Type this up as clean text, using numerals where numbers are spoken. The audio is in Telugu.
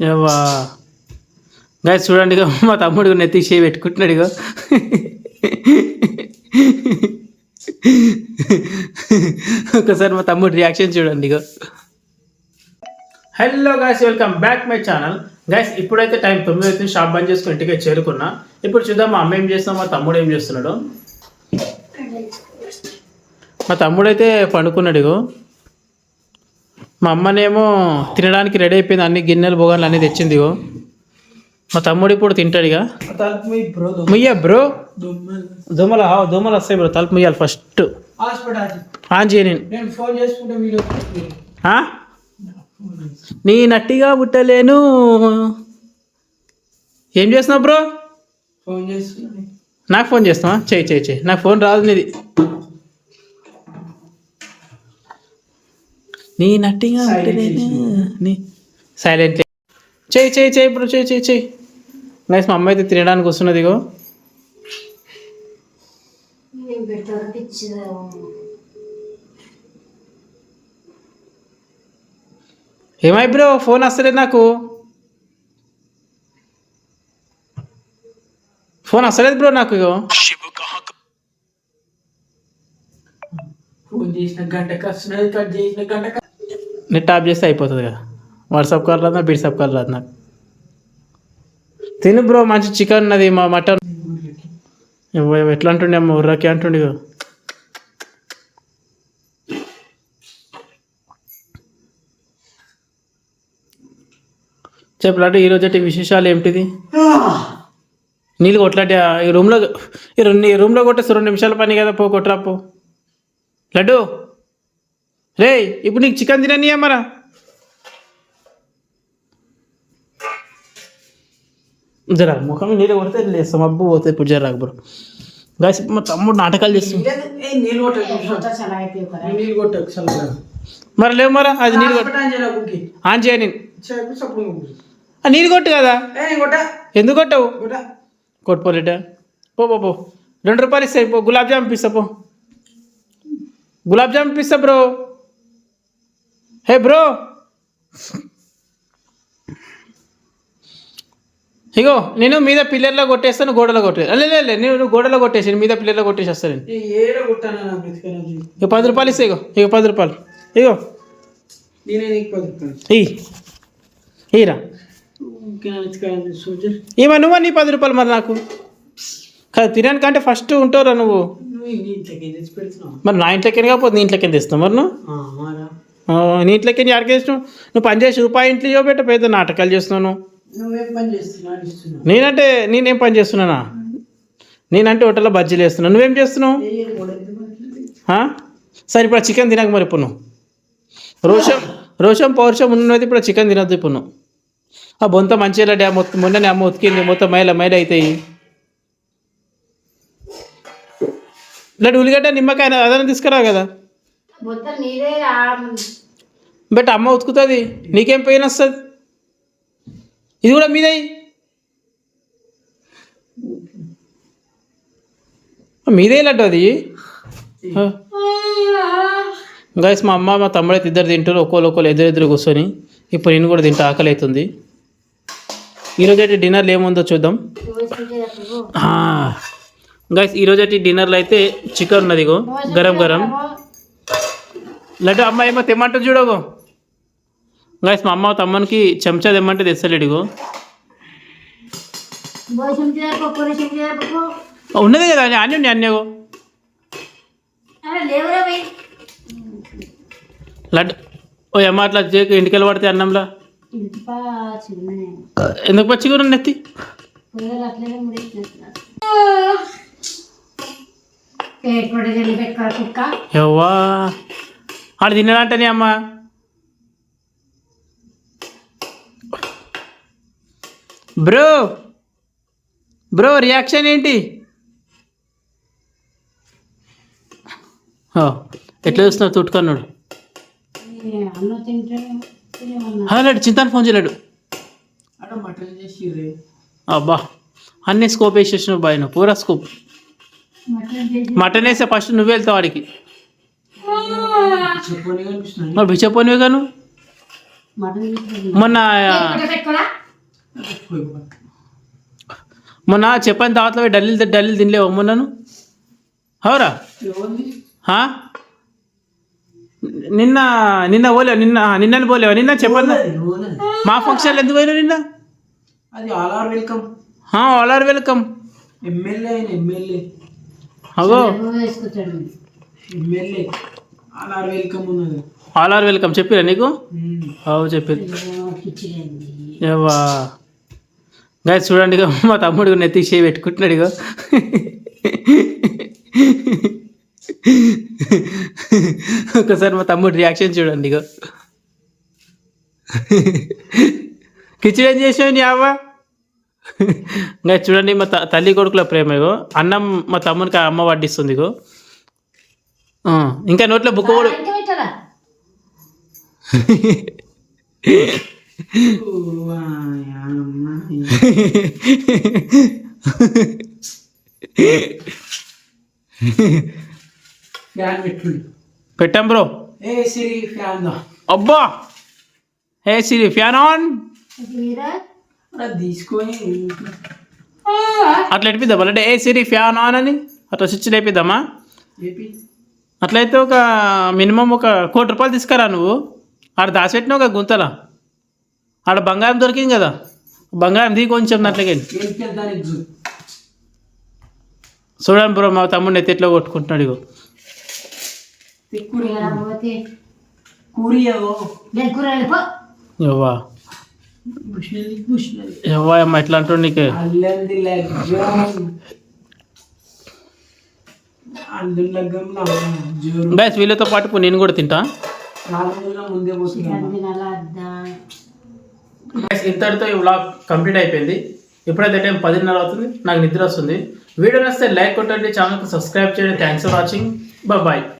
ఏవా గైస్ చూడండి ఇక మా తమ్ముడు నెత్తి చేయి పెట్టుకుంటున్నాడు ఇక ఒకసారి మా తమ్ముడు రియాక్షన్ చూడండి ఇక. Hello guys, welcome back my channel. Guys ఇప్పుడైతే టైం 9 అవుతుంది. షాప్ బంద్ చేసుకుని ఇంటికి చేరుకున్నా. ఇప్పుడు చూద్దాం మా అమ్మ ఏం చేస్తాం, మా తమ్ముడు ఏం చేస్తున్నాడు. మా తమ్ముడైతే పండుకున్నాడు ఇగో. మా అమ్మనేమో తినడానికి రెడీ అయిపోయింది, అన్ని గిన్నెలు బొగన్లు అన్నీ తెచ్చింది ఇగో. మా తమ్ముడు ఇప్పుడు తింటాడు ఇక. ముయ్య బ్రో, దోమలు దోమలు వస్తాయి బ్రో, తలుపు ముయ్యాలి ఫస్ట్. ఆన్ చేయ నీ నట్టిగా పుట్టలేను. ఏం చేస్తున్నావు బ్రో? నాకు ఫోన్ చేస్తావా? చెయ్యి చెయ్యి చెయ్యి, నాకు ఫోన్ రాదు నీది. నీ నట్టిగా పుట్టలేను నీ సైలెంట్ చెయ్యి చెయ్యి చెయ్యి బ్రో, చెయ్యి చెయ్యి చెయ్యి. నైస్. మా అమ్మ అయితే తినడానికి వస్తున్నది ఇగో. ఏమై బ్రో, ఫోన్ వస్తలేదు నాకు, ఫోన్ వస్తలేదు బ్రో నాకు ఇగో. నెట్ ఆఫ్ చేస్తే అయిపోతుంది కదా. వాట్సాప్ కాల్ రాదు, బీట్సాప్ కాల్ రాదు నాకు. తిను బ్రో, మంచి చికెన్ ఉన్నది, మా మటన్. ఎట్లా అంటుండే అమ్మ, ఉర్రాకి అంటుండే ఇగో. చెప్పలాంటి ఈరోజు విశేషాలు ఏమిటిది? నీళ్ళు కొట్లాంటి ఈ రూమ్లో కొట్టేసి 2 నిమిషాల పని కదా, పో కొట్టరా పో. లడ్డు రే, ఇప్పుడు నీకు చికెన్ తిననియా మరా? జరా ముఖం నీళ్ళు కొడితే లేస్తాం, అబ్బు పోతే ఇప్పుడు జరాకు బ్రో. గాయస్ మా తమ్ముడు నాటకాలు చేస్తుంది. మరి లేవు మరా, అది నీళ్ళు కొట్టు ఆన్ చేయ. నేను నీళ్ళు కొట్టు కదా, ఎందుకు కొట్టవు? కొట్టుకోలేట పో పో పో. 2 రూపాయలు ఇస్తాయి పో, గులాబ్ జామ్ ఇస్తా పో, గులాబ్ జామ్ ఇస్తా బ్రో. హే బ్రో, ఇగో నేను మీద పిల్లర్లో కొట్టేస్తాను, గోడలో కొట్టేస్తాను. లేదు నేను గోడలో కొట్టేసి మీద పిల్లర్లో కొట్టేసి వస్తాను. ఇక 10 రూపాయలు ఇస్తాయి. ఇగో 10 రూపాయలు ఇగో. ఇరా ఏమా నువ్వు నీ 10 రూపాయలు మరి నాకు కదా. తినడానికంటే ఫస్ట్ ఉంటావురా నువ్వు. మరి నా ఇంట్లోకి కాకపోతే నీ ఇంట్లోకి తెస్తావు మరి నువ్వు. నీ ఇంట్లోకి ఆడికి తెచ్చినావు. నువ్వు పని చేసి రూపాయి ఇంట్లో చూపెట్ట, పెద్ద నాటకాలు చేస్తున్నావు. నేనేం పని చేస్తున్నానా? నేనంటే హోటల్లో బజ్జీలు వేస్తున్నావు, నువ్వేం చేస్తున్నావు? సరే ఇప్పుడు చికెన్ తినక మరి. ఇప్పుడు నువ్వు రోషం పౌరుషం ఉన్నది, ఇప్పుడు చికెన్ తినద్దు. ఇప్పుడు నువ్వు ఆ బొంత మంచిగా డా మొత్తం మొన్ననే అమ్మ ఉతికింది, మొత్తం మైల అవుతాయి. ఇలాంటి ఉల్లిగడ్డ నిమ్మకాయ అదన తీసుకురా కదా. బట్ అమ్మ ఉతుకుతుంది, నీకేం పెయిన్ వస్తుంది? ఇది కూడా మీదయి మీదే లడ్డు అది. గైస్ మా అమ్మ మా తమ్ముడైతే ఇద్దరు తింటారు, ఒక్కోళ్ళు ఎదురెదురు కూర్చొని. ఇప్పుడు నేను కూడా తింటా, ఆకలి అవుతుంది. ఈరోజు అయితే డిన్నర్లో ఏముందో చూద్దాం. గైస్ ఈరోజు అయితే డిన్నర్లో అయితే చికెన్ ఉన్నది ఇగో, గరం గరం. లడ్డు అమ్మ ఏమో తెమ్మంటుంది చూడగో. గైస్ మా అమ్మ తమ్మనికి చెంచా తెమ్మంటే తెస్తలేడు ఇగో. ఉన్నది కదా అన్నీ ఉన్నాయి, అన్నగో. లడ్డు ఓ అమ్మ అట్లా ఇంటికెళ్ళి పడితే అన్నంలా ఎందుకు పచ్చిగా నెత్తి? ఎవ్వా ఆడు తిన్నాడంటనే అమ్మ. బ్రో బ్రో రియాక్షన్ ఏంటి? ఎట్లా చూస్తున్నావు తుట్టుకున్నాడు? లడ్డు చింతాను ఫోన్ చేయలేడు. అబ్బా అన్నీ స్కోప్ వేసేసినావు బాయ్, నువ్వు పూరా స్కోప్. మటన్ వేస్తే ఫస్ట్ నువ్వు వెళ్తావు వాడికి. బిచ్చపోనివే గాను మొన్న మొన్న చెప్పని దావట్లో డల్లీలు తినలేవు మొన్నను అవురా నిన్న పోలేవు నిన్నని పోలేవా నిన్న చెప్పండి మా ఫంక్షన్లు ఎందుకు పోయినావు నిన్న అది all are welcome all are welcome MLA అగో ఎమ్మెల్యే ఆల్ ఆర్ వెల్కమ్ ఉన్నది ఆల్ ఆర్ వెల్కమ్ చెప్పిరా నీకు అవు చెప్పారు ఏవా గాయ చూడండి ఇక మా తమ్ముడు నెత్తి చేయి పెట్టుకుంటున్నాడు ఇక ఒకసారి మా తమ్ముడు రియాక్షన్ చూడండి ఇక కిచిడి ఏం చేసావు నీ అవ్వ ఇంకా చూడండి మా తల్లి కొడుకుల ప్రేమ ఇగో అన్నం మా తమ్మునికి అమ్మ వడ్డిస్తుంది ఇగో ఇంకా నోట్లో బుక్క కూడా పెట్టాం బ్రో అబ్బా ఏ సిరి ఫ్యాన్ ఆన్ తీసుకొని అట్లా ఎడిపిద్దామా అంటే ఏ సిరి ఫ్యాన్ ఆన్ అని అట్లా స్విచ్ లేపిద్దామా అట్లయితే ఒక మినిమం ఒక ₹1,00,00,000 తీసుకురా నువ్వు ఆడ దాచిపెట్టినావు ఒక గుంతల ఆడ బంగారం దొరికింది కదా బంగారం దిగి కొంచెం అట్లకి చూడండి బ్రో మా తమ్ముడిని ఎత్తి ఎట్లా కొట్టుకుంటున్నాడు ఇగో ఎవ్వా ఎవ్వా అమ్మ ఎట్లా అంటుండు నీకు బస్ వీళ్ళతో పాటు నేను కూడా తింటా ఇంతటితో ఈ వ్లాగ్ కంప్లీట్ అయిపోయింది ఇప్పుడైతే టైం 10:30 అవుతుంది నాకు నిద్ర వస్తుంది వీడియో నచ్చితే లైక్ కొట్టండి ఛానల్కి సబ్స్క్రైబ్ చేయండి థ్యాంక్స్ ఫర్ వాచింగ్ బాయ్